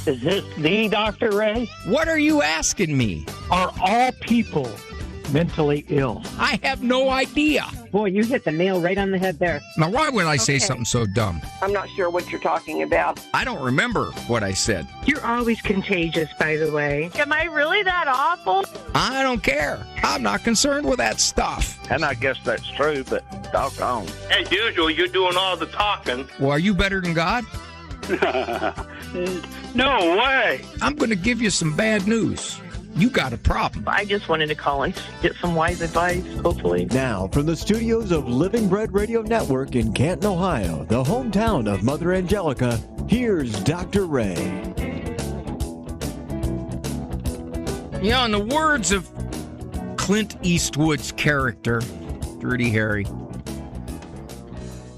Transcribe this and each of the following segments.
Is this the Dr. Ray? What are you asking me? Are all people mentally ill? I have no idea. Boy, you hit the nail right on the head there. Now, why would I say something so dumb? I'm not sure what you're talking about. I don't remember what I said. You're always contagious, by the way. Am I really that awful? I don't care. I'm not concerned with that stuff. And I guess that's true, but doggone. As usual, you're doing all the talking. Well, are you better than God? No way. I'm going to give you some bad news. You got a problem. I just wanted to call and get some wise advice, hopefully. Now, from the studios of Living Bread Radio Network in Canton, Ohio, the hometown of Mother Angelica, here's Dr. Ray. Yeah, in the words of Clint Eastwood's character, Dirty Harry,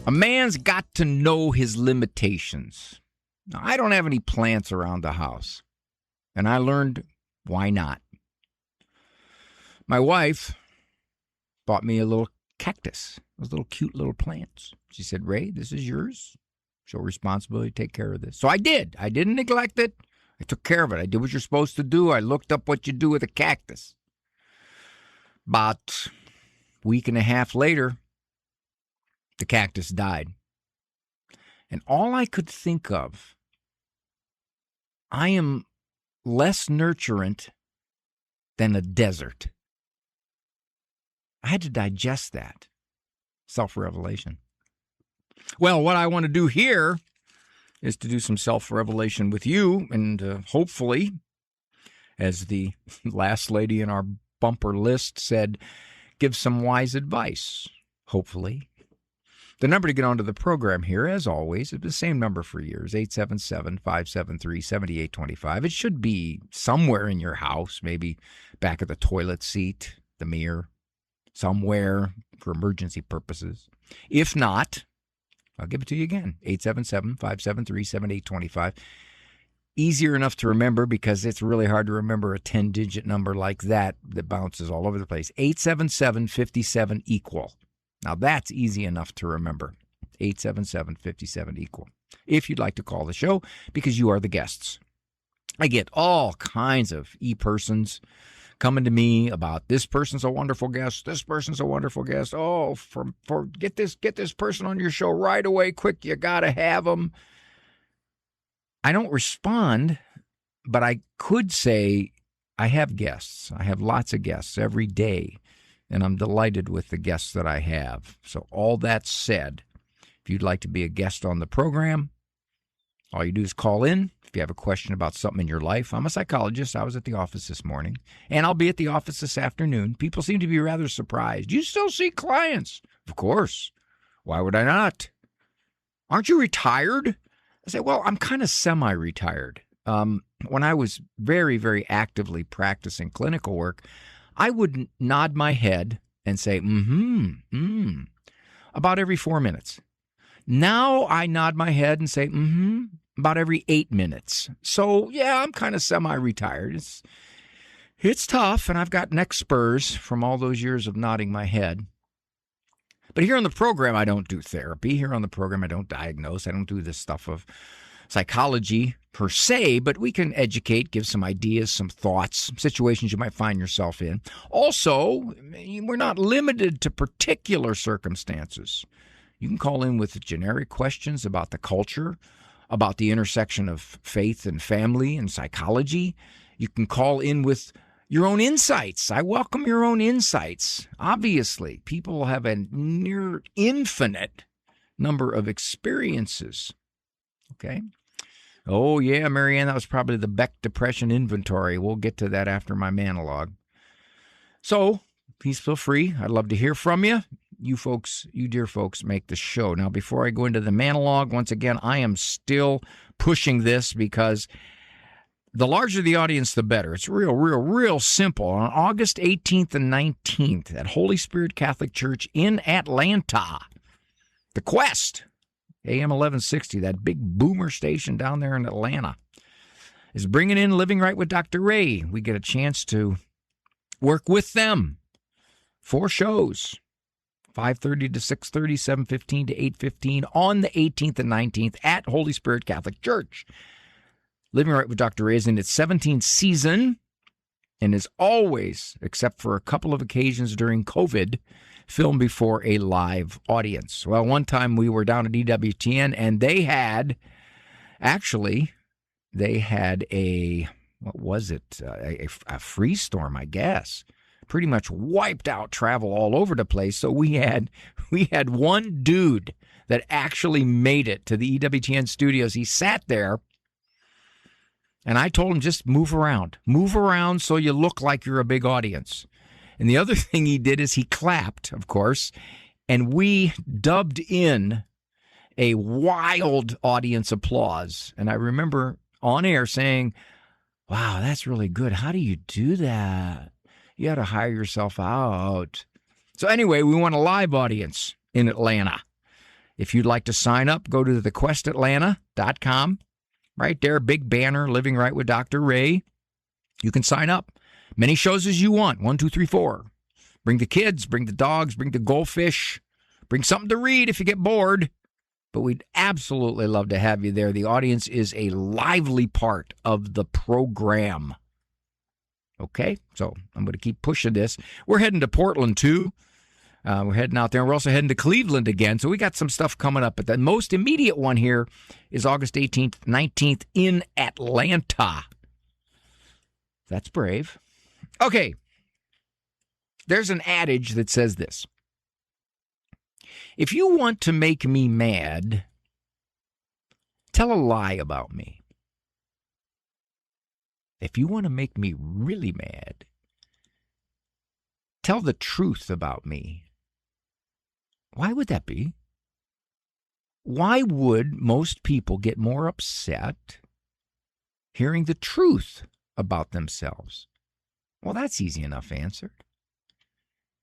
a man's got to know his limitations. Now, I don't have any plants around the house, and I learned why not. My wife bought me a little cactus, those little cute little plants. She said, Ray, this is yours. Show responsibility, take care of this. So I did. I didn't neglect it. I took care of it. I did what you're supposed to do. I looked up what you do with a cactus. About a week and a half later, the cactus died. And all I could think of, I am less nurturant than a desert. I had to digest that. Self-revelation. Well, what I want to do here is to do some self-revelation with you, and hopefully, as the last lady in our bumper list said, give some wise advice, hopefully. The number to get onto the program here, as always, is the same number for years, 877-573-7825. It should be somewhere in your house, maybe back at the toilet seat, the mirror, somewhere for emergency purposes. If not, I'll give it to you again, 877-573-7825. Easier enough to remember because it's really hard to remember a 10-digit number like that bounces all over the place. 877-57-EQUAL. Now, that's easy enough to remember. 877-57-EQUAL. If you'd like to call the show, because you are the guests. I get all kinds of e-persons coming to me about this person's a wonderful guest, this person's a wonderful guest. Oh, get this person on your show right away, quick, you got to have them. I don't respond, but I could say I have guests. I have lots of guests every day. And I'm delighted with the guests that I have. So all that said, if you'd like to be a guest on the program, all you do is call in. If you have a question about something in your life, I'm a psychologist. I was at the office this morning, and I'll be at the office this afternoon. People seem to be rather surprised. You still see clients? Of course. Why would I not? Aren't you retired? I say, well, I'm kind of semi-retired. When I was very, very actively practicing clinical work, I would nod my head and say, about every 4 minutes. Now I nod my head and say, about every 8 minutes. So, yeah, I'm kind of semi-retired. It's tough, and I've got neck spurs from all those years of nodding my head. But here on the program, I don't do therapy. Here on the program, I don't diagnose. I don't do this stuff of psychology per se, but we can educate, give some ideas, some thoughts, situations you might find yourself in. Also, we're not limited to particular circumstances. You can call in with generic questions about the culture, about the intersection of faith and family and psychology. You can call in with your own insights. I welcome your own insights. Obviously, people have a near infinite number of experiences. Okay? Oh, yeah, Marianne, that was probably the Beck Depression inventory. We'll get to that after my monologue. So, please feel free. I'd love to hear from you. You folks, you dear folks, make the show. Now, before I go into the monologue, once again, I am still pushing this because the larger the audience, the better. It's real simple. On August 18th and 19th at Holy Spirit Catholic Church in Atlanta, the Quest, AM 1160, that big boomer station down there in Atlanta, is bringing in Living Right with Dr. Ray. We get a chance to work with them. 4 shows, 5:30 to 6:30, 7:15 to 8:15 on the 18th and 19th at Holy Spirit Catholic Church. Living Right with Dr. Ray is in its 17th season and is always, except for a couple of occasions during COVID, filmed before a live audience. Well, one time we were down at EWTN and they had a, what was it? A freeze storm, I guess. Pretty much wiped out travel all over the place. So we had one dude that actually made it to the EWTN studios. He sat there, and I told him, just move around so you look like you're a big audience. And the other thing he did is he clapped, of course, and we dubbed in a wild audience applause. And I remember on air saying, wow, that's really good. How do you do that? You got to hire yourself out. So anyway, we want a live audience in Atlanta. If you'd like to sign up, go to thequestatlanta.com. Right there, big banner, Living Right with Dr. Ray. You can sign up. Many shows as you want. 1, 2, 3, 4. Bring the kids, bring the dogs, bring the goldfish. Bring something to read if you get bored. But we'd absolutely love to have you there. The audience is a lively part of the program. Okay, so I'm going to keep pushing this. We're heading to Portland, too. We're heading out there. We're also heading to Cleveland again. So we got some stuff coming up. But the most immediate one here is August 18th, 19th in Atlanta. That's brave. Okay. There's an adage that says this. If you want to make me mad, tell a lie about me. If you want to make me really mad, tell the truth about me. Why would that be? Why would most people get more upset hearing the truth about themselves? Well, that's easy enough answered.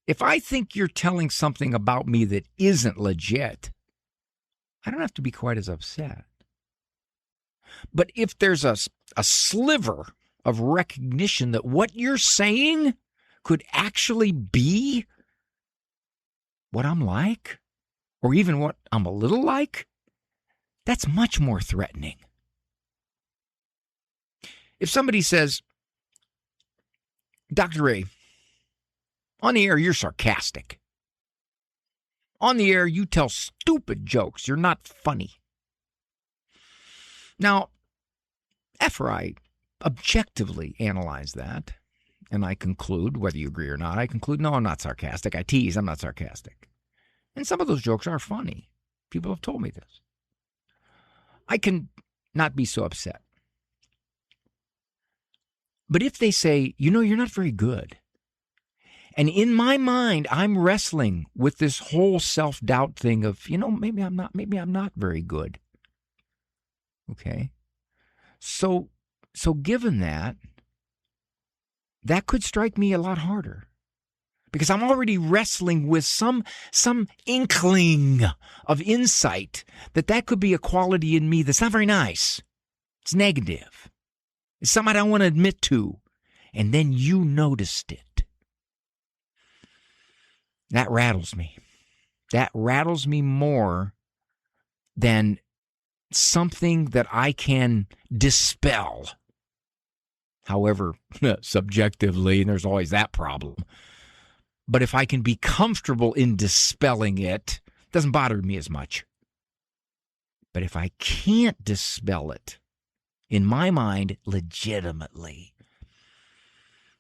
If I think you're telling something about me that isn't legit, I don't have to be quite as upset. But if there's a sliver of recognition that what you're saying could actually be what I'm like, or even what I'm a little like, that's much more threatening. If somebody says, Dr. Ray, on the air, you're sarcastic. On the air, you tell stupid jokes. You're not funny. Now, after I objectively analyze that, and I conclude, whether you agree or not, I conclude, no, I'm not sarcastic. I tease, I'm not sarcastic. And some of those jokes are funny. People have told me this. I can not be so upset. But if they say, you're not very good, and in my mind, I'm wrestling with this whole self-doubt thing of, maybe I'm not very good. Okay? So given that could strike me a lot harder. Because I'm already wrestling with some inkling of insight that could be a quality in me that's not very nice. It's negative. It's something I don't want to admit to. And then you noticed it. That rattles me. That rattles me more than something that I can dispel. However, subjectively, and there's always that problem. But if I can be comfortable in dispelling it, it doesn't bother me as much. But if I can't dispel it, in my mind, legitimately,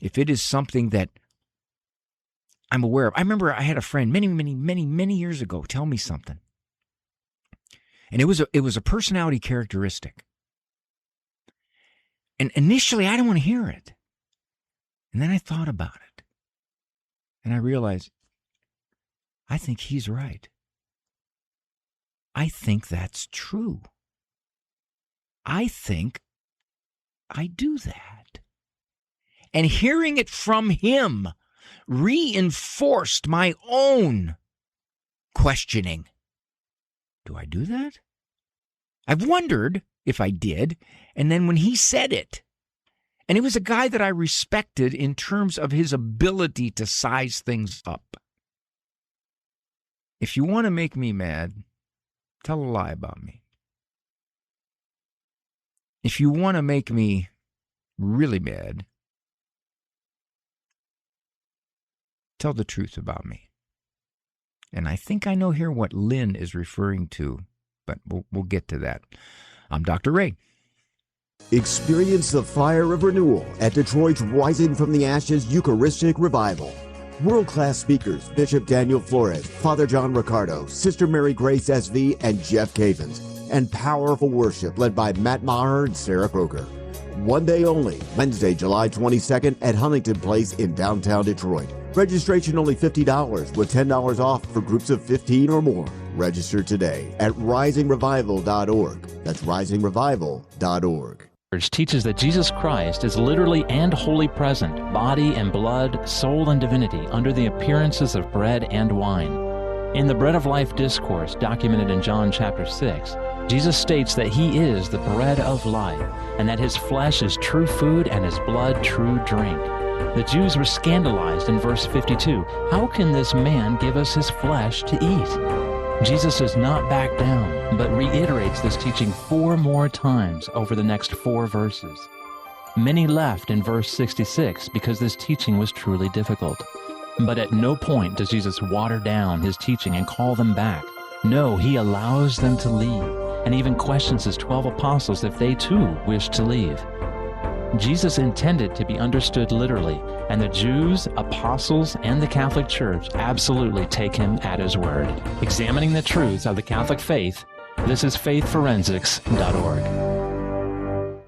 if it is something that I'm aware of. I remember I had a friend many years ago tell me something. And it was a personality characteristic. And initially, I didn't want to hear it. And then I thought about it. And I realized, I think he's right. I think that's true. I think I do that. And hearing it from him reinforced my own questioning. Do I do that? I've wondered if I did. And then when he said it, and it was a guy that I respected in terms of his ability to size things up. If you want to make me mad, tell a lie about me. if you want to make me really mad, tell the truth about me. And I think I know here what Lynn is referring to, but we'll get to that. I'm Dr. Ray. Experience the fire of renewal at Detroit's Rising from the Ashes Eucharistic Revival. World-class speakers Bishop Daniel Flores, Father John Ricardo, Sister Mary Grace SV, and Jeff Cavins. And powerful worship led by Matt Maher and Sarah Croker. One day only, Wednesday, July 22nd at Huntington Place in downtown Detroit. Registration only $50 with $10 off for groups of 15 or more. Register today at risingrevival.org. That's risingrevival.org. Teaches that Jesus Christ is literally and wholly present, body and blood, soul and divinity, under the appearances of bread and wine. In the Bread of Life discourse documented in John chapter 6, Jesus states that he is the bread of life, and that his flesh is true food and his blood true drink. The Jews were scandalized in verse 52. How can this man give us his flesh to eat? Jesus does not back down, but reiterates this teaching 4 more times over the next 4 verses. Many left in verse 66 because this teaching was truly difficult. But at no point does Jesus water down his teaching and call them back. No, he allows them to leave, and even questions his 12 apostles if they too wish to leave. Jesus intended to be understood literally, and the Jews, apostles, and the Catholic Church absolutely take him at his word. Examining the truths of the Catholic faith, this is faithforensics.org.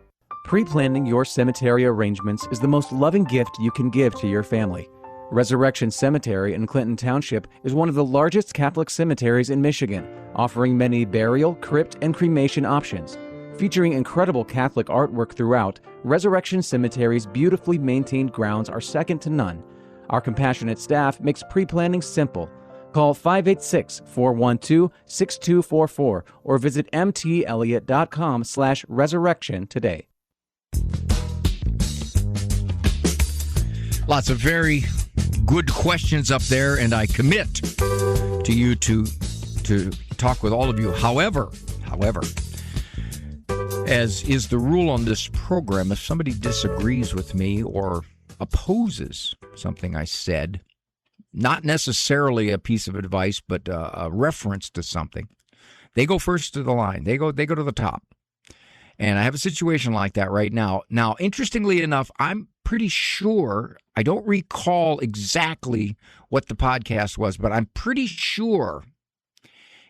Pre-planning your cemetery arrangements is the most loving gift you can give to your family. Resurrection Cemetery in Clinton Township is one of the largest Catholic cemeteries in Michigan, offering many burial, crypt, and cremation options. Featuring incredible Catholic artwork throughout, Resurrection Cemetery's beautifully maintained grounds are second to none. Our compassionate staff makes pre-planning simple. Call 586-412-6244 or visit mtelliott.com/resurrection today. Lots of very good questions up there, and I commit to you to talk with all of you. However, as is the rule on this program, if somebody disagrees with me or opposes something I said, not necessarily a piece of advice, but a reference to something, they go first to the line. They go to the top. And I have a situation like that right now. Now, interestingly enough, I'm pretty sure, I don't recall exactly what the podcast was, but I'm pretty sure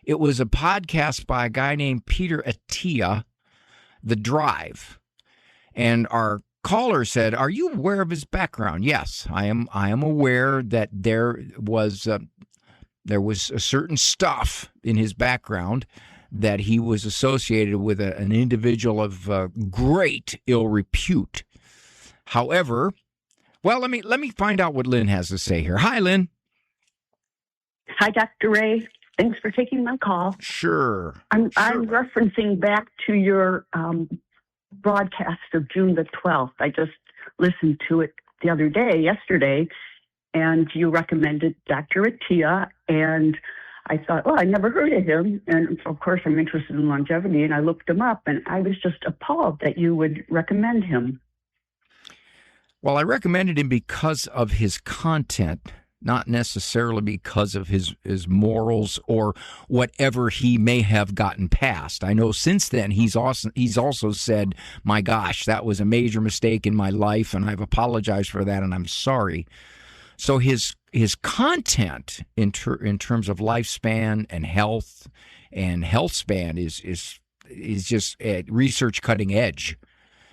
it was a podcast by a guy named Peter Attia, The Drive. And our caller said, "Are you aware of his background?" Yes, I am aware that there was a certain stuff in his background that he was associated with an individual of great ill repute. However, well, let me find out what Lynn has to say here. Hi, Lynn. Hi, Dr. Ray. Thanks for taking my call. Sure. I'm referencing back to your broadcast of June the 12th. I just listened to it yesterday, and you recommended Dr. Attia, and I thought, well, I never heard of him. And of course, I'm interested in longevity, and I looked him up, and I was just appalled that you would recommend him. Well, I recommended him because of his content, not necessarily because of his morals or whatever he may have gotten past. I know since then he's also said, my gosh, that was a major mistake in my life, and I've apologized for that, and I'm sorry. So his content in terms of lifespan and health span is just research cutting edge.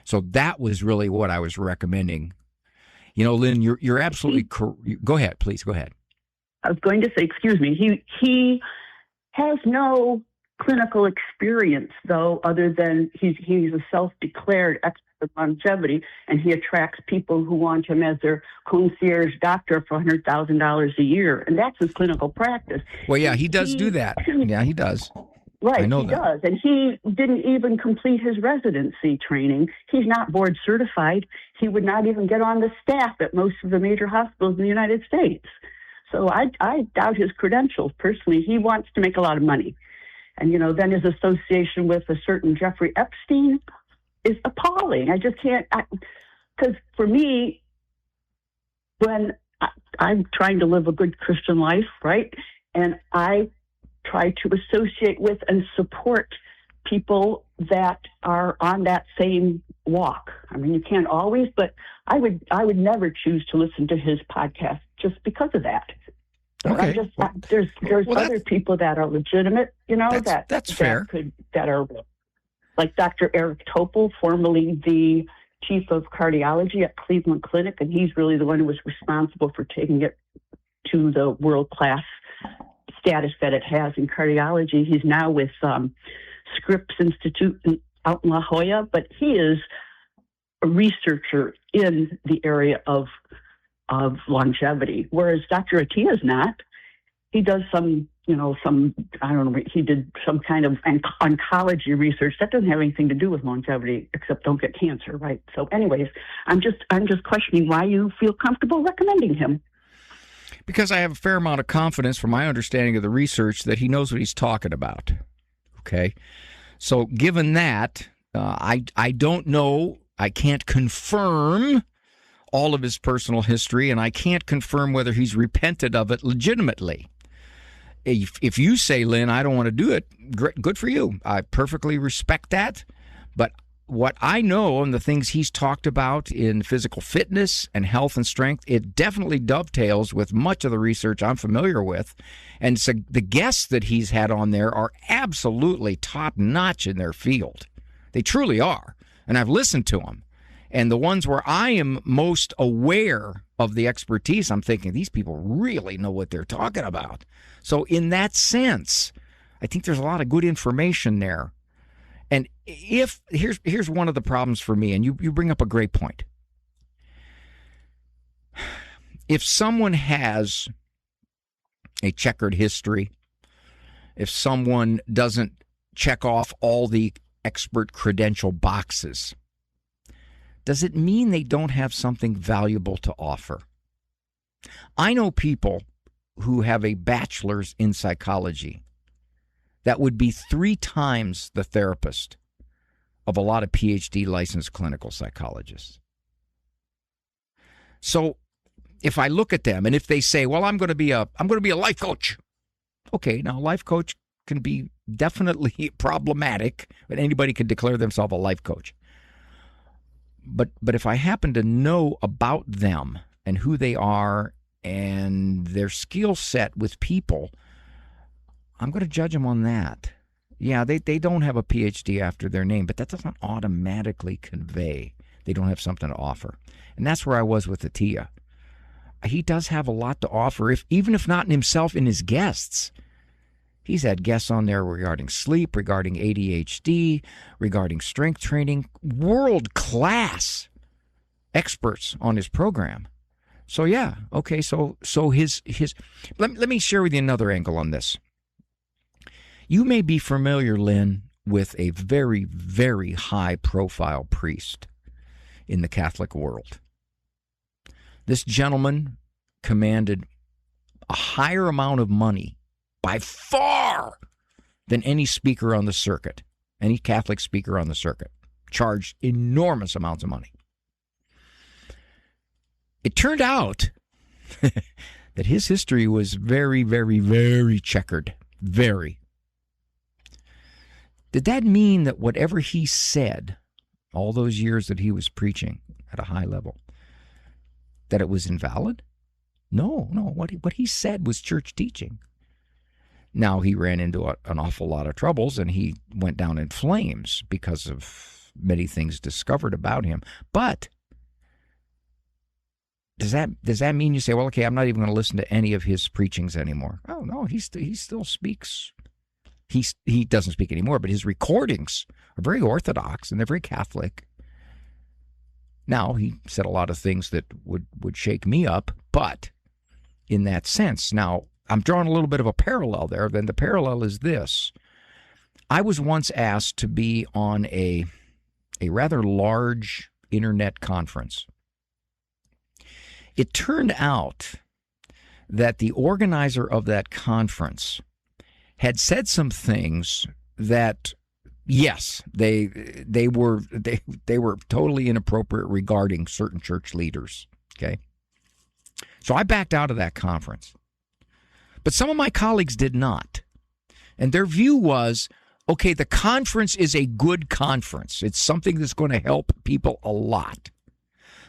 So that was really what I was recommending. You know, Lynn, you're absolutely correct. Go ahead, please. Go ahead. I was going to say, excuse me, he has no clinical experience, though, other than he's a self-declared expert in longevity, and he attracts people who want him as their concierge doctor for $100,000 a year, and that's his clinical practice. Well, yeah, he does do that. Yeah, he does. Right, I know he that. does. And he didn't even complete his residency training. He's not board certified. He would not even get on the staff at most of the major hospitals in the United States. So I doubt his credentials. Personally, he wants to make a lot of money. And, then his association with a certain Jeffrey Epstein, is appalling. I just can't, because for me, when I'm trying to live a good Christian life, right? And I try to associate with and support people that are on that same walk. I mean, you can't always, but I would never choose to listen to his podcast just because of that. But Okay. there's other people that are legitimate, that's fair. That are like Dr. Eric Topol, formerly the chief of cardiology at Cleveland Clinic, and he's really the one who was responsible for taking it to the world-class status that it has in cardiology. He's now with Scripps Institute out in La Jolla, but he is a researcher in the area of longevity, whereas Dr. Attia is not. He does he did some kind of oncology research that doesn't have anything to do with longevity, except don't get cancer, right? So anyways, I'm just questioning why you feel comfortable recommending him. Because I have a fair amount of confidence from my understanding of the research that he knows what he's talking about. Okay? So given that, I don't know, I can't confirm all of his personal history, and I can't confirm whether he's repented of it legitimately. If you say, Lynn, I don't want to do it, good for you. I perfectly respect that. But what I know and the things he's talked about in physical fitness and health and strength, it definitely dovetails with much of the research I'm familiar with. And so the guests that he's had on there are absolutely top-notch in their field. They truly are. And I've listened to them. And the ones where I am most aware of the expertise, I'm thinking, these people really know what they're talking about. So in that sense, I think there's a lot of good information there. And here's one of the problems for me, and you bring up a great point. If someone has a checkered history, if someone doesn't check off all the expert credential boxes, does it mean they don't have something valuable to offer? I know people who have a bachelor's in psychology that would be 3 times the therapist of a lot of PhD licensed clinical psychologists. So if I look at them and if they say, well, I'm going to be a life coach. Okay, now a life coach can be definitely problematic, but anybody can declare themselves a life coach. But if I happen to know about them and who they are and their skill set with people, I'm going to judge them on that. Yeah, they don't have a PhD after their name, but that doesn't automatically convey they don't have something to offer. And that's where I was with Attia. He does have a lot to offer, even if not in himself, in his guests. He's had guests on there regarding sleep, regarding ADHD, regarding strength training, world-class experts on his program. So yeah, okay, so his let me share with you another angle on this. You may be familiar, Lynn, with a very, very high-profile priest in the Catholic world. This gentleman commanded a higher amount of money by far than any speaker on the circuit, any Catholic speaker on the circuit, charged enormous amounts of money. It turned out that his history was very, very, very checkered. Very. Did that mean that whatever he said, all those years that he was preaching at a high level, that it was invalid? No. What he said was church teaching. Now, he ran into an awful lot of troubles, and he went down in flames because of many things discovered about him. But does that mean you say, well, okay, I'm not even going to listen to any of his preachings anymore? Oh, no, he still speaks. He doesn't speak anymore, but his recordings are very orthodox, and they're very Catholic. Now, he said a lot of things that would shake me up, but in that sense. Now, I'm drawing a little bit of a parallel there. Then the parallel is this. I was once asked to be on a rather large internet conference. It turned out that the organizer of that conference had said some things that Yes, they were totally inappropriate regarding certain church leaders. Okay, so I backed out of that conference, but some of my colleagues did not, and their view was, okay, the conference is a good conference. It's something that's going to help people a lot.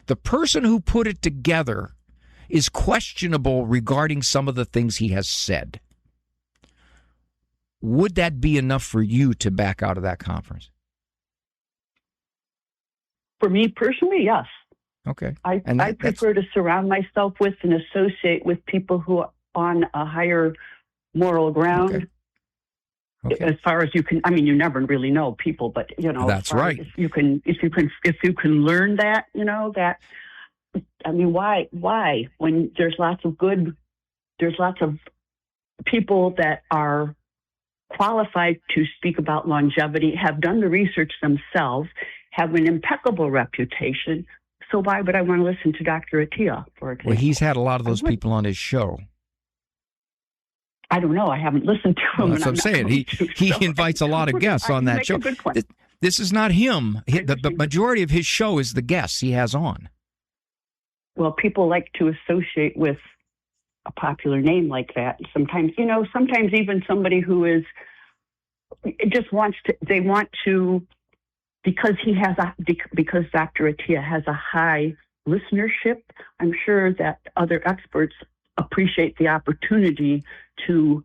The person who put it together is questionable regarding some of the things he has said. Would that be enough for you to back out of that conference? For me personally, yes. Okay. I prefer to surround myself with and associate with people who are on a higher moral ground. Okay. As far as you can, I mean, you never really know people, but that's right. If you can learn that, that. I mean, why? When there's lots of people that are qualified to speak about longevity, have done the research themselves, have an impeccable reputation. So why would I want to listen to Dr. Attia, for example? Well, he's had a lot of those people on his show. I don't know. I haven't listened to him. Well, that's what I'm saying. He invites a lot of guests on that show. This is not him. The majority of his show is the guests he has on. Well, people like to associate with a popular name like that. Sometimes even somebody who is just they want to, because Dr. Attia has a high listenership. I'm sure that other experts appreciate the opportunity to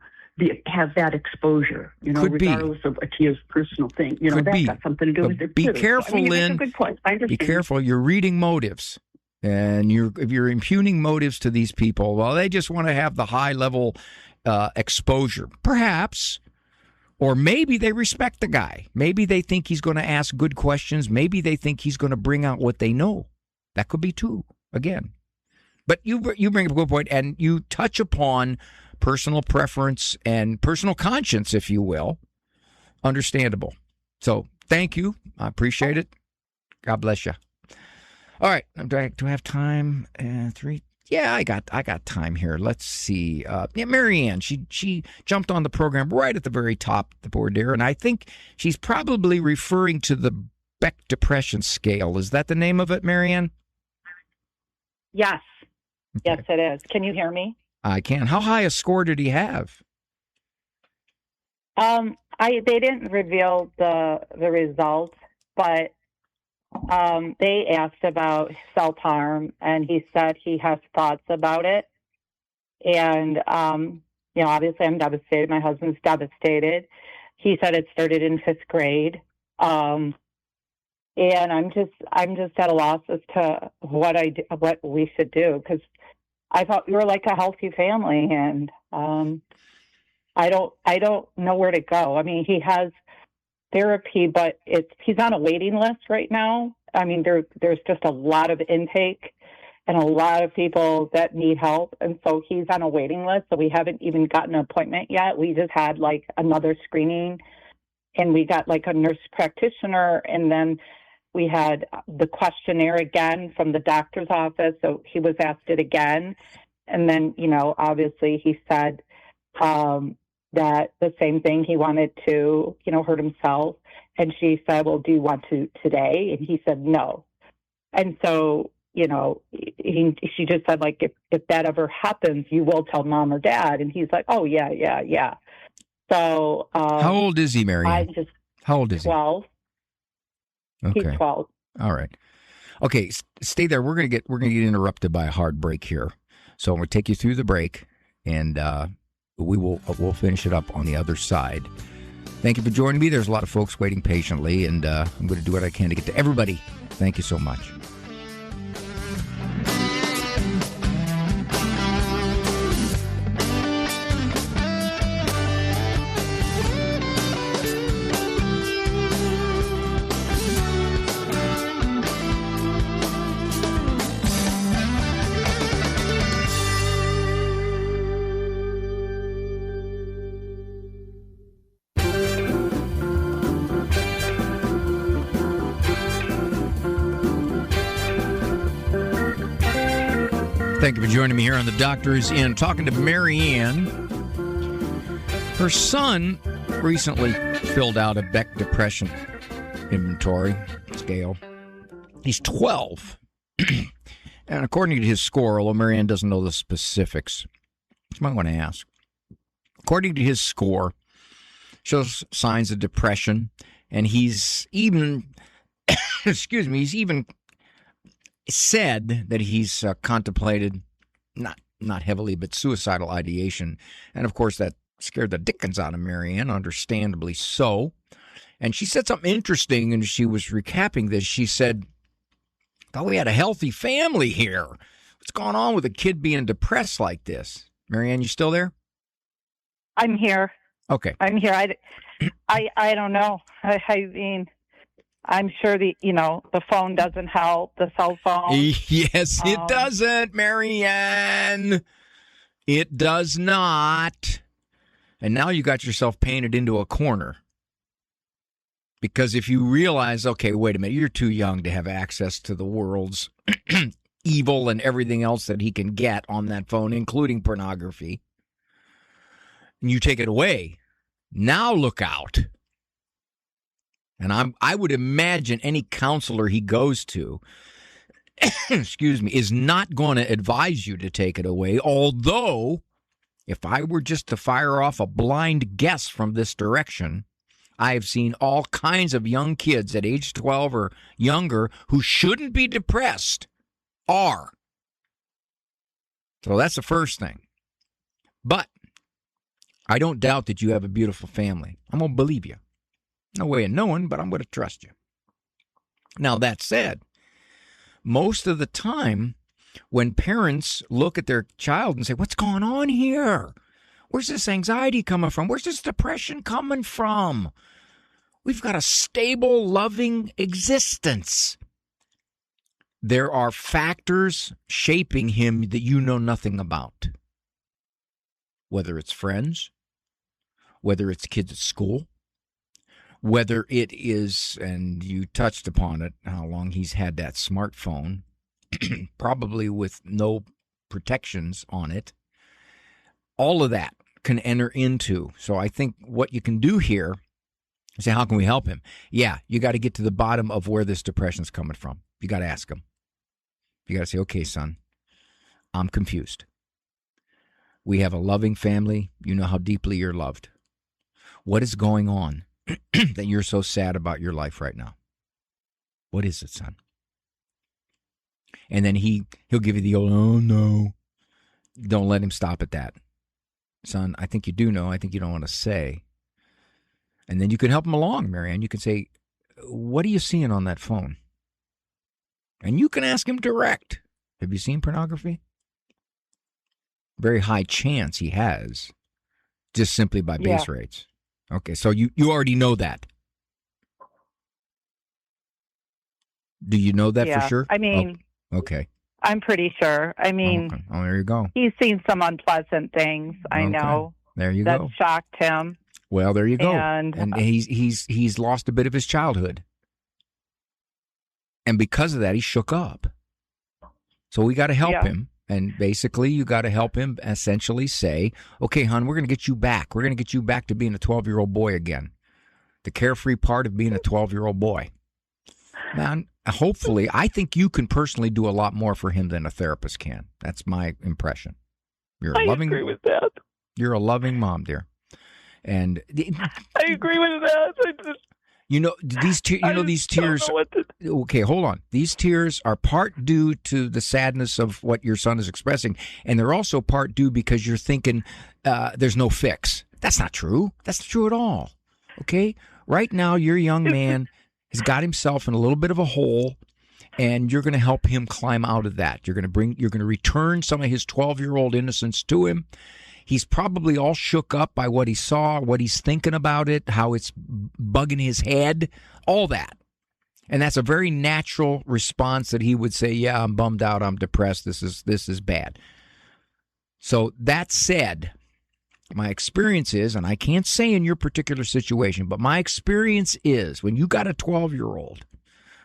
have that exposure, regardless of Attia's personal thing. That's got something to do with it. Be careful, Lynn. That's a good point. I understand. Be careful. You're reading motives. And if you're impugning motives to these people, well, they just want to have the high-level exposure, perhaps. Or maybe they respect the guy. Maybe they think he's going to ask good questions. Maybe they think he's going to bring out what they know. That could be too, again. But you bring up a good point, and you touch upon personal preference and personal conscience, if you will. Understandable. So thank you. I appreciate it. God bless you. All right. Do I have time? 3. Yeah, I got time here. Let's see. Marianne, she jumped on the program right at the very top of the board there, and I think she's probably referring to the Beck Depression Scale. Is that the name of it, Marianne? Yes. Okay. Yes, it is. Can you hear me? I can. How high a score did he have? They didn't reveal the results, but they asked about self-harm, and he said he has thoughts about it. And, obviously I'm devastated. My husband's devastated. He said it started in 5th grade. And I'm just at a loss as to what we should do, because I thought we were like a healthy family, and I don't know where to go. I mean, he has therapy, but he's on a waiting list right now. I mean, there's just a lot of intake and a lot of people that need help, and so he's on a waiting list. So we haven't even gotten an appointment yet. We just had like another screening, and we got like a nurse practitioner, and then we had the questionnaire again from the doctor's office. So he was asked it again, and then obviously he said that the same thing, he wanted to, hurt himself. And she said, well, do you want to today? And he said, no. And so, she just said, like, if that ever happens, you will tell mom or dad. And he's like, oh, yeah. So. How old is he, Marianne? How old is 12. he? 12. Okay. He's 12. All right. Okay. Stay there. We're going to get interrupted by a hard break here. So I'm going to take you through the break, and we'll finish it up on the other side. Thank you for joining me. There's a lot of folks waiting patiently, and I'm going to do what I can to get to everybody. Thank you so much. Thank you for joining me here on The Doctor Is In. Talking to Marianne. Her son recently filled out a Beck depression inventory scale. He's 12. And according to his score, although Marianne doesn't know the specifics, you might want to ask. According to his score, shows signs of depression, and he's even, he's even said that he's contemplated, not heavily, but suicidal ideation. And of course, that scared the dickens out of Marianne, understandably so. And she said something interesting, and she was recapping this. She said, "Thought we had a healthy family here. What's going on with a kid being depressed like this?" Marianne, you still there? I'm here. Okay. I'm here. I don't know. I mean, I'm sure the phone doesn't help, the cell phone. Yes, it doesn't, Marianne. It does not. And now you got yourself painted into a corner. Because if you realize, okay, wait a minute, you're too young to have access to the world's evil and everything else that he can get on that phone, including pornography, and you take it away, now look out. And I would imagine any counselor he goes to, excuse me, is not going to advise you to take it away. Although, if I were just to fire off a blind guess from this direction, I have seen all kinds of young kids at age 12 or younger who shouldn't be depressed are. So that's the first thing. But I don't doubt that you have a beautiful family. I'm going to believe you. No way of knowing, but I'm going to trust you. Now, that said, most of the time when parents look at their child and say, "What's going on here? Where's this anxiety coming from? Where's this depression coming from? We've got a stable, loving existence." There are factors shaping him that you know nothing about. Whether it's friends, whether it's kids at school, whether it is, and you touched upon it, how long he's had that smartphone, probably with no protections on it. All of that can enter into. So I think what you can do here is say, how can we help him? Yeah, you got to get to the bottom of where this depression's coming from. You got to ask him. You got to say, "Okay, son, I'm confused. We have a loving family. You know how deeply you're loved. What is going on that you're so sad about your life right now? What is it, son?" And then he'll give you the old, "Oh, no." Don't let him stop at that. "Son, I think you do know. I think you don't want to say." And then you can help him along, Marianne. You can say, "What are you seeing on that phone?" And you can ask him direct. "Have you seen pornography?" Very high chance he has, just simply by base rates. Okay, so you already know that. Do you know that for sure? I mean, okay. I'm pretty sure. I mean, okay. Oh, there you go. He's seen some unpleasant things. I know. There you that go. shocked him. Well, there you go. And he's lost a bit of his childhood, and because of that, he shook up. So we got to help him. And basically, you got to help him essentially say, "Okay, hon, we're going to get you back. We're going to get you back to being a 12-year-old boy again. The carefree part of being a 12-year-old boy." Man, hopefully, I think you can personally do a lot more for him than a therapist can. That's my impression. I agree with that. You're a loving mom, dear. And I agree with that. These tears. Okay, hold on. These tears are part due to the sadness of what your son is expressing, and they're also part due because you're thinking there's no fix. That's not true. That's not true at all. Okay? Right now, your young man has got himself in a little bit of a hole, and you're going to help him climb out of that. You're going to return some of his 12-year-old innocence to him. He's probably all shook up by what he saw, what he's thinking about it, how it's bugging his head, all that. And that's a very natural response that he would say, "Yeah, I'm bummed out, I'm depressed, this is bad." So that said, my experience is, and I can't say in your particular situation, but my experience is when you got a 12-year-old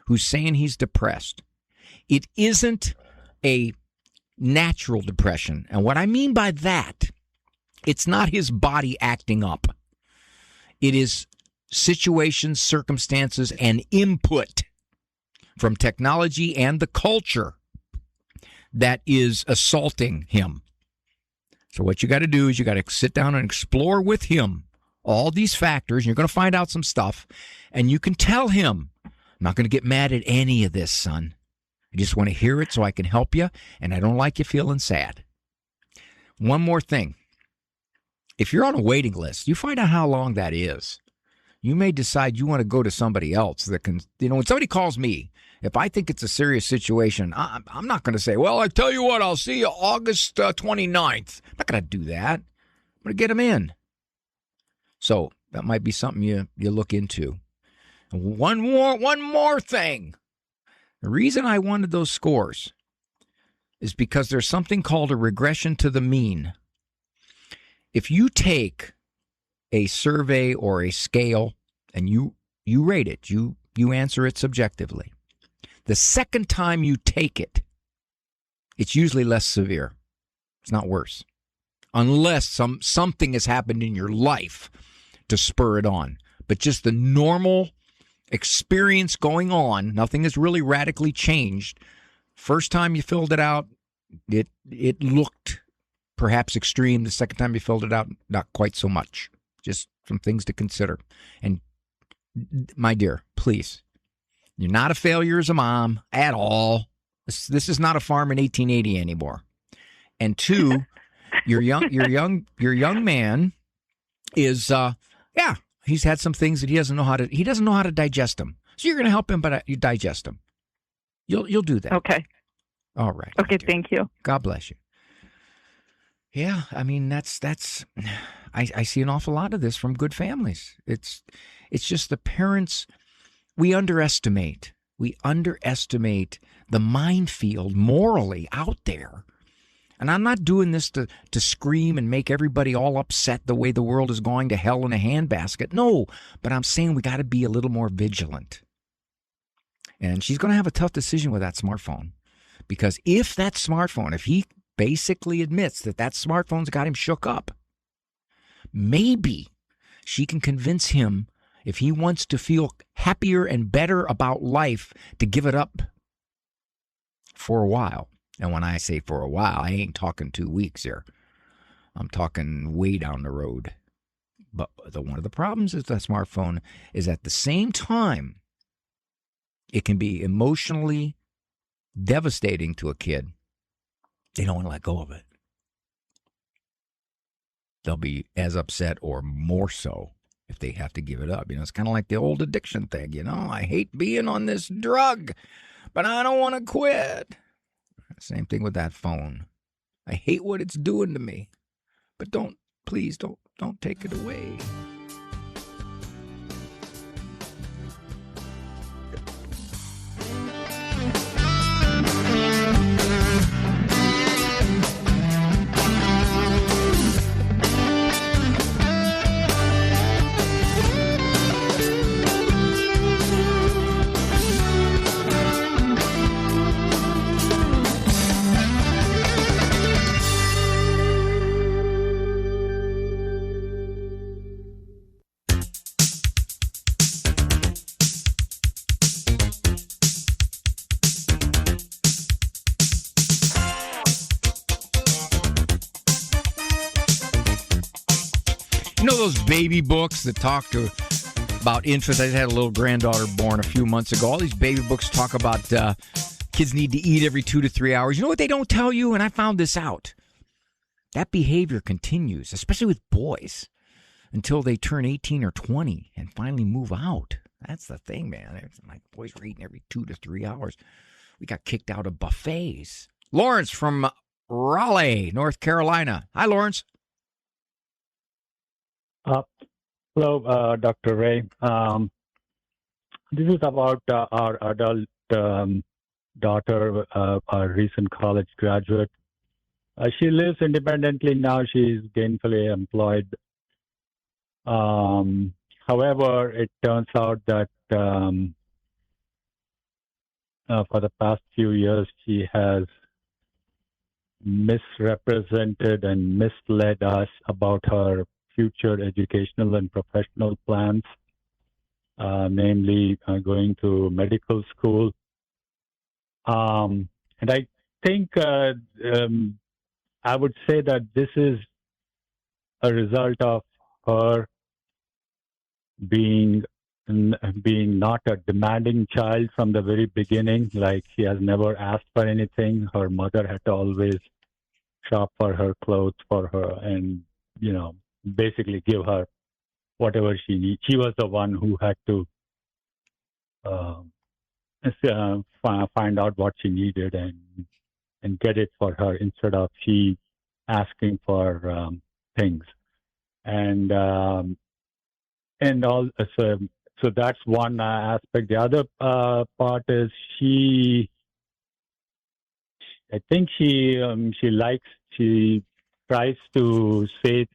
who's saying he's depressed, it isn't a natural depression. And what I mean by that, it's not his body acting up. It is situations, circumstances, and input from technology and the culture that is assaulting him. So what you got to do is you got to sit down and explore with him all these factors. You're going to find out some stuff, and you can tell him, I'm not going to get mad at any of this, son. I just want to hear it so I can help you, and I don't like you feeling sad. One more thing. If you're on a waiting list, you find out how long that is. You may decide you want to go to somebody else that can, when somebody calls me, if I think it's a serious situation, I'm not going to say, well, I tell you what, I'll see you August 29th. I'm not going to do that. I'm going to get them in. So that might be something you look into. One more thing. The reason I wanted those scores is because there's something called a regression to the mean. If you take a survey or a scale and you rate it, you answer it subjectively. The second time you take it, it's usually less severe. It's not worse. Unless something has happened in your life to spur it on. But just the normal experience going on, nothing has really radically changed. First time you filled it out, it looked perhaps extreme. The second time you filled it out, not quite so much. Just some things to consider. And my dear, please, you're not a failure as a mom at all. This is not a farm in 1880 anymore. And two, your young man is he's had some things that he doesn't know how to digest them. So you're going to help him, but you digest them. You'll do that. Okay. All right. Okay. Thank you. God bless you. Yeah, I mean that's I see an awful lot of this from good families. It's just the parents, we underestimate the minefield morally out there. And I'm not doing this to scream and make everybody all upset the way the world is going to hell in a handbasket. No, but I'm saying we got to be a little more vigilant. And she's going to have a tough decision with that smartphone. Because if he basically admits that smartphone's got him shook up, maybe she can convince him, if he wants to feel happier and better about life, to give it up for a while. And when I say for a while, I ain't talking 2 weeks here. I'm talking way down the road. But one of the problems with the smartphone is at the same time, it can be emotionally devastating to a kid. They don't want to let go of it. They'll be as upset or more so if they have to give it up. It's kind of like the old addiction thing. I hate being on this drug, but I don't want to quit. Same thing with that phone. I hate what it's doing to me, but please don't take it away. Those baby books that talk about infants. I had a little granddaughter born a few months ago. All these baby books talk about kids need to eat every 2 to 3 hours. You know what they don't tell you? And I found this out. That behavior continues, especially with boys, until they turn 18 or 20 and finally move out. That's the thing, man. My boys were eating every 2 to 3 hours. We got kicked out of buffets. Lawrence from Raleigh, North Carolina. Hi, Lawrence. Hello, Dr. Ray. This is about our adult daughter, our recent college graduate. She lives independently now. She's gainfully employed. However, it turns out that for the past few years, she has misrepresented and misled us about her future educational and professional plans, namely going to medical school. And I think I would say that this is a result of her being not a demanding child from the very beginning. Like, she has never asked for anything. Her mother had to always shop for her, clothes for her, and basically give her whatever she needs. She was the one who had to find out what she needed and get it for her, instead of she asking for things. And all, so that's one aspect. The other part is she tries to say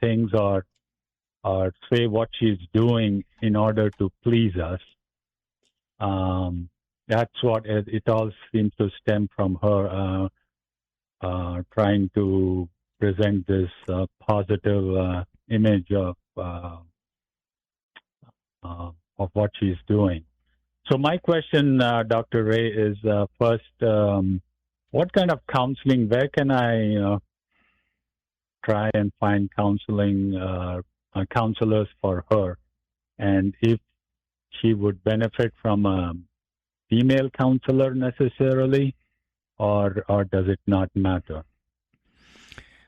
things or say what she's doing in order to please us. That's what it all seems to stem from her trying to present this positive image of what she's doing. So my question, Dr. Ray, is first, what kind of counseling? Where can I try and find counselors for her, and if she would benefit from a female counselor necessarily, or does it not matter?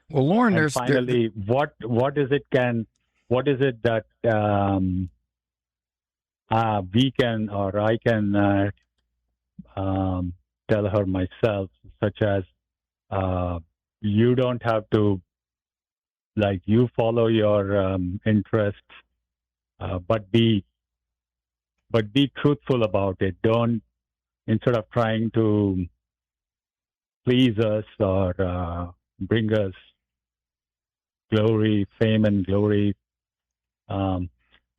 Well, Lauren, and finally, what is it that we can, or I can tell her myself, such as you don't have to, like, you follow your interests, but be truthful about it. Don't, instead of trying to please us or bring us glory, fame and glory,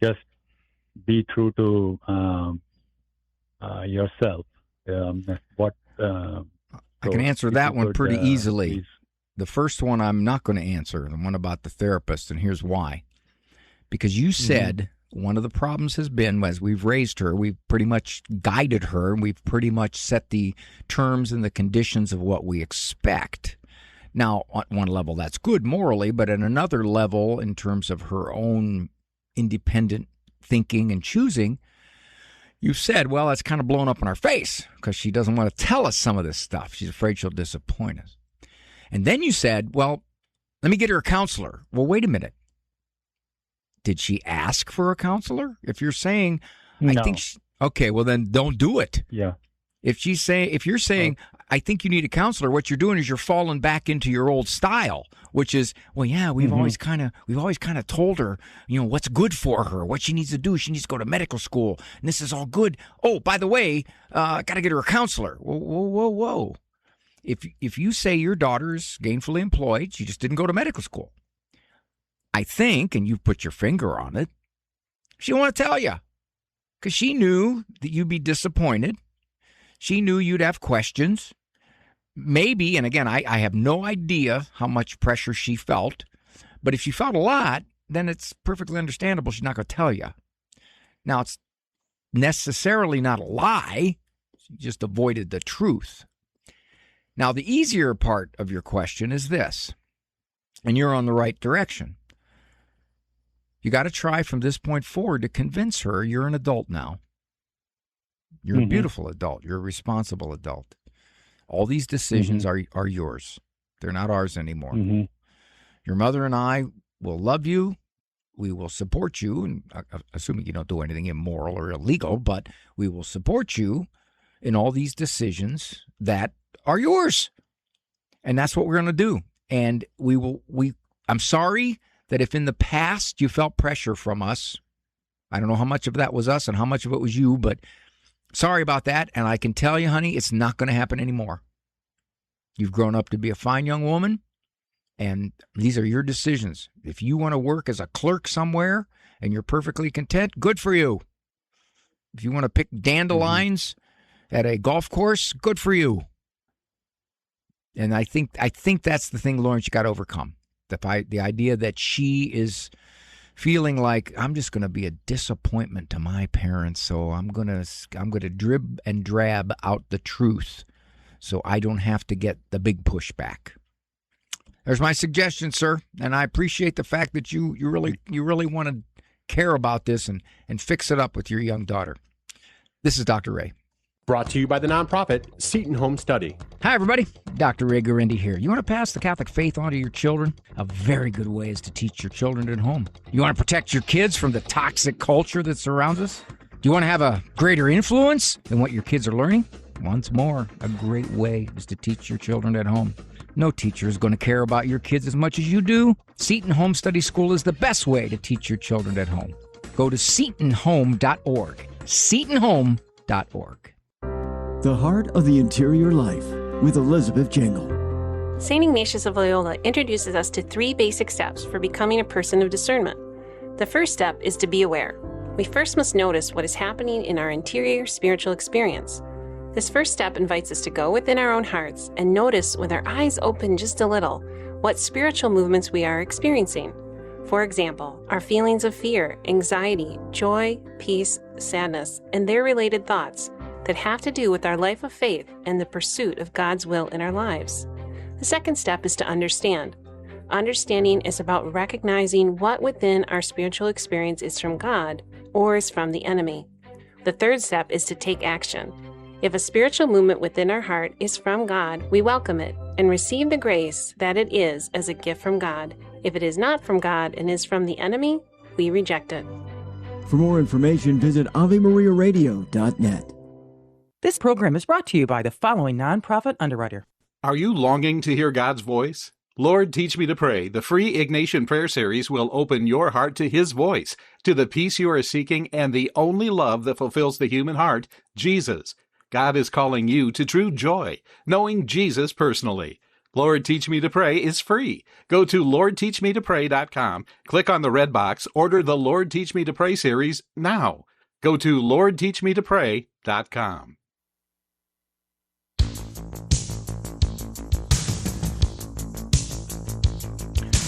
just be true to yourself. I can answer that one pretty easily. Please. The first one I'm not going to answer, the one about the therapist, and here's why. Because you said one of the problems has been, as we've raised her, we've pretty much guided her, and we've pretty much set the terms and the conditions of what we expect. Now, on one level, that's good morally, but at another level, in terms of her own independent thinking and choosing, you said, well, that's kind of blown up in our face because she doesn't want to tell us some of this stuff. She's afraid she'll disappoint us. And then you said, well, let me get her a counselor. Well, wait a minute. Did she ask for a counselor? If you're saying, no. I think, okay, well then don't do it. Yeah. If you're saying, I think you need a counselor, what you're doing is you're falling back into your old style, which is, well, yeah, we've always kind of told her, what's good for her, what she needs to do. She needs to go to medical school, and this is all good. Oh, by the way, got to get her a counselor. Whoa. If you say your daughter's gainfully employed, she just didn't go to medical school, I think, and you've put your finger on it, she didn't want to tell you because she knew that you'd be disappointed. She knew you'd have questions. Maybe, and again, I have no idea how much pressure she felt, but if she felt a lot, then it's perfectly understandable she's not going to tell you. Now, it's necessarily not a lie. She just avoided the truth. Now, the easier part of your question is this, and you're on the right direction. You got to try from this point forward to convince her you're an adult now. You're a beautiful adult. You're a responsible adult. All these decisions are yours. They're not ours anymore. Your mother and I will love you. We will support you, and assuming you don't do anything immoral or illegal, but we will support you in all these decisions that are yours. And that's what we're going to do. And I'm sorry that if in the past you felt pressure from us, I don't know how much of that was us and how much of it was you, but sorry about that. And I can tell you, honey, it's not going to happen anymore. You've grown up to be a fine young woman, and these are your decisions. If you want to work as a clerk somewhere and you're perfectly content, good for you. If you want to pick dandelions at a golf course, good for you. And I think that's the thing, Lawrence, you got to overcome. The idea that she is feeling like I'm just going to be a disappointment to my parents, so I'm going to drib and drab out the truth so I don't have to get the big pushback. There's my suggestion, sir, and I appreciate the fact that you really want to care about this and fix it up with your young daughter. This is Dr. Ray. Brought to you by the nonprofit Seton Home Study. Hi, everybody. Dr. Ray Guarendi here. You want to pass the Catholic faith on to your children? A very good way is to teach your children at home. You want to protect your kids from the toxic culture that surrounds us? Do you want to have a greater influence than what your kids are learning? Once more, a great way is to teach your children at home. No teacher is going to care about your kids as much as you do. Seton Home Study School is the best way to teach your children at home. Go to setonhome.org. setonhome.org. The Heart of the Interior Life with Elizabeth Jangle. St. Ignatius of Loyola introduces us to 3 basic steps for becoming a person of discernment. The first step is to be aware. We first must notice what is happening in our interior spiritual experience. This first step invites us to go within our own hearts and notice, with our eyes open just a little, what spiritual movements we are experiencing. For example, our feelings of fear, anxiety, joy, peace, sadness, and their related thoughts that have to do with our life of faith and the pursuit of God's will in our lives. The second step is to understand. Understanding is about recognizing what within our spiritual experience is from God or is from the enemy. The third step is to take action. If a spiritual movement within our heart is from God, we welcome it and receive the grace that it is as a gift from God. If it is not from God and is from the enemy, we reject it. For more information, visit AveMariaRadio.net. This program is brought to you by the following nonprofit underwriter. Are you longing to hear God's voice? Lord, Teach Me to Pray, the free Ignatian prayer series will open your heart to His voice, to the peace you are seeking and the only love that fulfills the human heart, Jesus. God is calling you to true joy, knowing Jesus personally. Lord, Teach Me to Pray is free. Go to LordTeachMeToPray.com, click on the red box, order the Lord, Teach Me to Pray series now. Go to LordTeachMeToPray.com.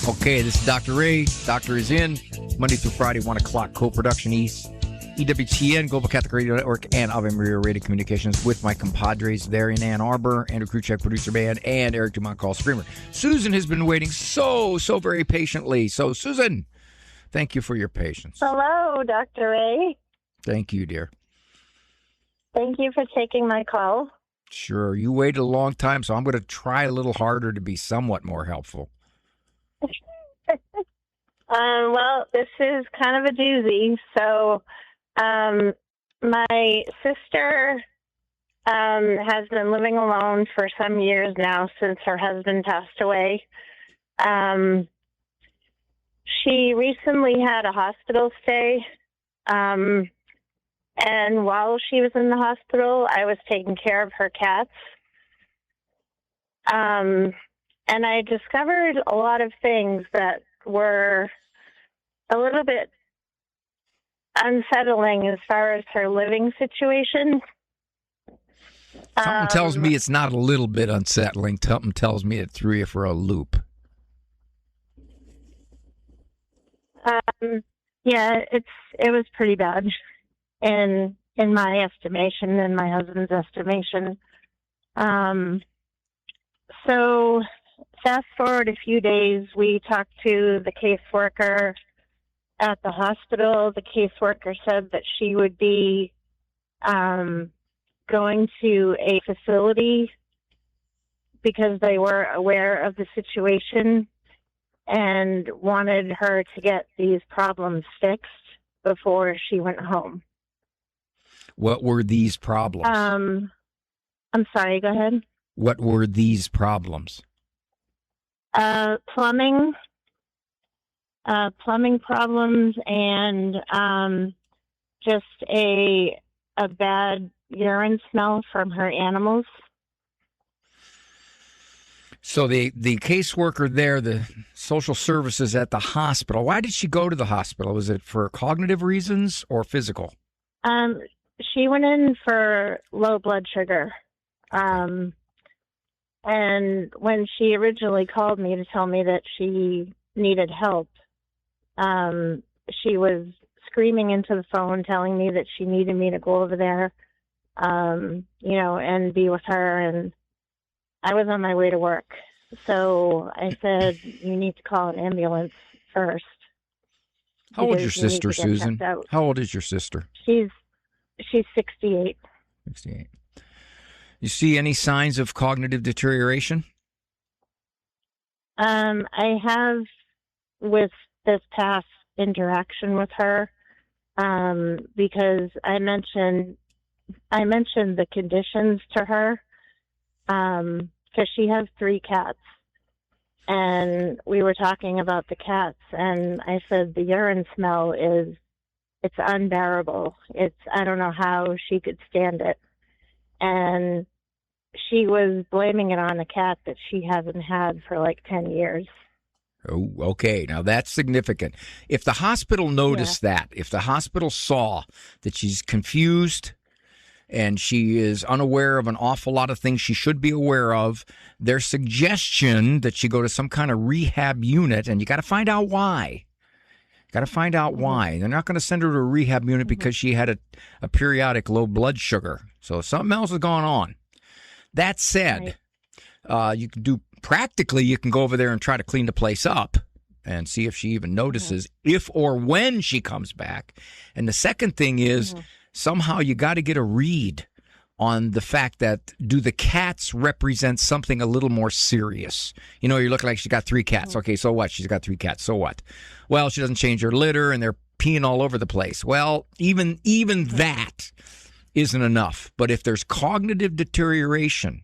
Okay, this is Dr. Ray. Doctor is in. Monday through Friday, 1 o'clock, co-production East. EWTN, Global Catholic Radio Network, and Ave Maria Radio Communications with my compadres there in Ann Arbor, Andrew Kruchek, producer band, and Eric Dumont, call screamer. Susan has been waiting so very patiently. So, Susan, thank you for your patience. Hello, Dr. Ray. Thank you, dear. Thank you for taking my call. Sure. You waited a long time, so I'm going to try a little harder to be somewhat more helpful. Well, this is kind of a doozy. So, my sister has been living alone for some years now since her husband passed away. She recently had a hospital stay, and while she was in the hospital, I was taking care of her cats. And I discovered a lot of things that were a little bit unsettling as far as her living situation. Something tells me it's not a little bit unsettling. Something tells me it threw you for a loop. Yeah, it was pretty bad in my estimation, in my husband's estimation. So fast forward a few days, we talked to the caseworker at the hospital. The caseworker said that she would be going to a facility because they were aware of the situation and wanted her to get these problems fixed before she went home. What were these problems? I'm sorry, go ahead. What were these problems? Plumbing problems and just a bad urine smell from her animals. So the caseworker there, the social services at the hospital, why did she go to the hospital? Was it for cognitive reasons or physical? She went in for low blood sugar. And when she originally called me to tell me that she needed help, she was screaming into the phone, telling me that she needed me to go over there, and be with her. And I was on my way to work. So I said, you need to call an ambulance first. How old is your because you need sister, to get Susan? checked out. How old is your sister? She's 68. 68. You see any signs of cognitive deterioration? I have with this past interaction with her, because I mentioned the conditions to her, because she has 3 cats. And we were talking about the cats, and I said the urine smell it's unbearable. I don't know how she could stand it. And she was blaming it on a cat that she hasn't had for like 10 years. Oh, okay. Now that's significant. If the hospital noticed that, if the hospital saw that she's confused and she is unaware of an awful lot of things she should be aware of, their suggestion that she go to some kind of rehab unit, and you got to find out why. Got to find out why. They're not going to send her to a rehab unit because she had a periodic low blood sugar. So something else is going on. That said, you can do practically, you can go over there and try to clean the place up and see if she even notices if or when she comes back. And the second thing is somehow you got to get a read on the fact that do the cats represent something a little more serious? You know, you're looking like she's got 3 cats. Okay, so what? She's got 3 cats. So what? Well, she doesn't change her litter and they're peeing all over the place. Well, even that isn't enough. But if there's cognitive deterioration,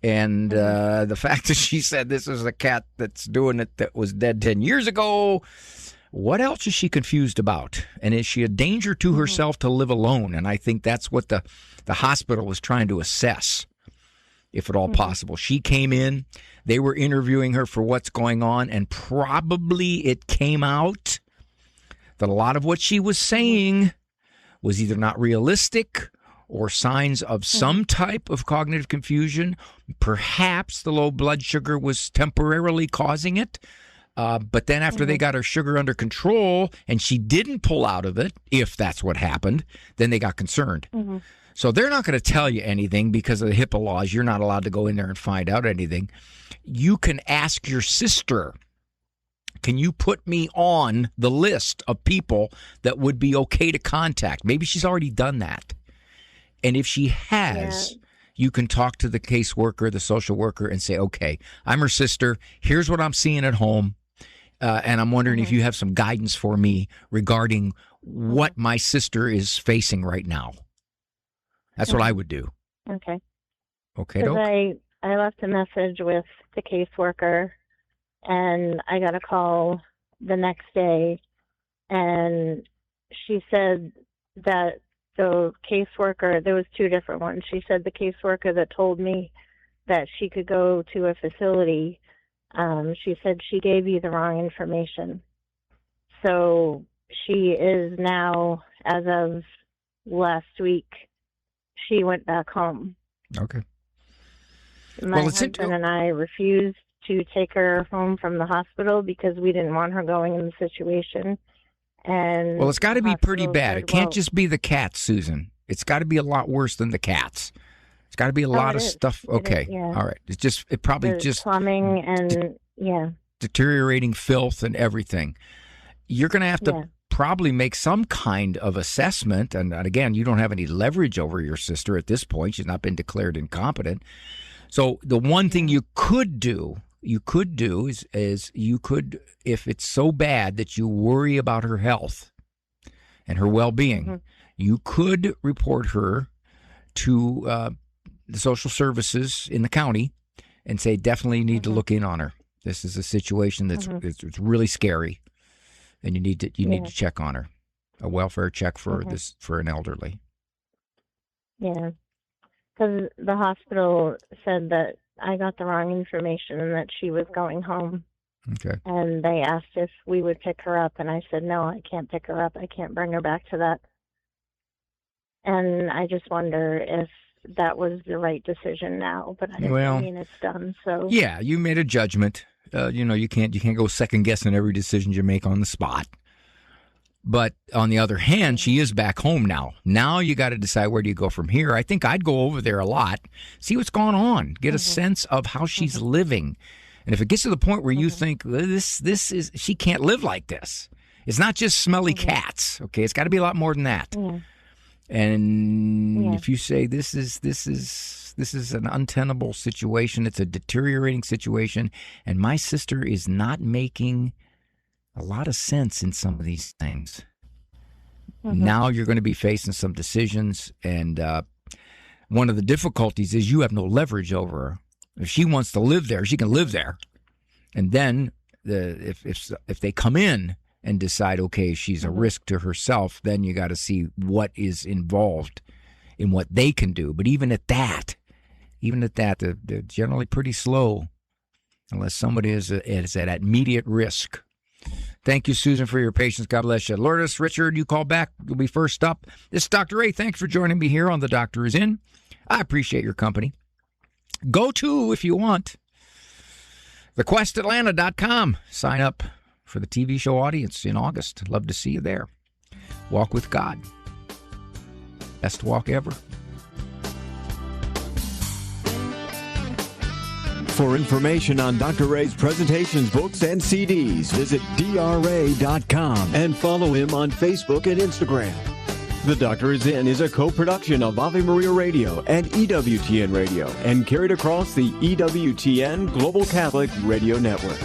and the fact that she said this is a cat that's doing it that was dead 10 years ago, what else is she confused about? And is she a danger to herself to live alone? And I think that's what the hospital was trying to assess, if at all possible. She came in, they were interviewing her for what's going on, and probably it came out that a lot of what she was saying was either not realistic or signs of some type of cognitive confusion. Perhaps the low blood sugar was temporarily causing it. But then after they got her sugar under control and she didn't pull out of it, if that's what happened, then they got concerned. So they're not going to tell you anything because of the HIPAA laws. You're not allowed to go in there and find out anything. You can ask your sister, can you put me on the list of people that would be okay to contact? Maybe she's already done that. And if she has, you can talk to the caseworker, the social worker, and say, okay, I'm her sister. Here's what I'm seeing at home. And I'm wondering if you have some guidance for me regarding what my sister is facing right now. That's what I would do. Okay. Okay, Because Doc? I left a message with the caseworker, and I got a call the next day, and she said that the caseworker, there was 2 different ones. She said the caseworker that told me that she could go to a facility, she said she gave you the wrong information. So she is now, as of last week, she went back home. Okay. My husband and I refused to take her home from the hospital because we didn't want her going in the situation. And Well, it's got to be pretty bad. said, It can't well, just be the cats, Susan. It's got to be a lot worse than the cats. It's got to be a lot it of is. stuff. It Okay. is, yeah. All right. It probably the just plumbing and deteriorating filth and everything. You're going to have to probably make some kind of assessment. And again, you don't have any leverage over your sister at this point. She's not been declared incompetent. So the one thing you could do is you could, if it's so bad that you worry about her health and her well-being, you could report her to the social services in the county and say, definitely need to look in on her. This is a situation that's it's really scary, and you need to check on her. A welfare check for for an elderly. Yeah, because the hospital said that I got the wrong information and that she was going home. Okay. And they asked if we would pick her up, and I said, no, I can't pick her up. I can't bring her back to that. And I just wonder if that was the right decision now, but I mean, it's done. So yeah, you made a judgment. You can't go second guessing every decision you make on the spot. But on the other hand, she is back home now. Now you got to decide, where do you go from here? I think I'd go over there a lot, see what's going on, get a sense of how she's living. And if it gets to the point where you think she can't live like this, it's not just smelly cats. Okay, it's got to be a lot more than that. And if you say this is an untenable situation, it's a deteriorating situation, and my sister is not making a lot of sense in some of these things. Now you're going to be facing some decisions, and one of the difficulties is you have no leverage over her. If she wants to live there, she can live there. And then if they come in and decide, okay, she's a risk to herself, then you got to see what is involved in what they can do. But even at that, they're generally pretty slow unless somebody is at immediate risk. Thank you, Susan, for your patience. God bless you. Lourdes, Richard, you call back. You'll be first up. This is Dr. Ray. Thanks for joining me here on The Doctor Is In. I appreciate your company. Go to, if you want, thequestatlanta.com. Sign up for the TV show audience in August. Love to see you there. Walk with God. Best walk ever. For information on Dr. Ray's presentations, books, and CDs, visit dra.com and follow him on Facebook and Instagram. The Doctor Is In is a co-production of Ave Maria Radio and EWTN Radio and carried across the EWTN Global Catholic Radio Network.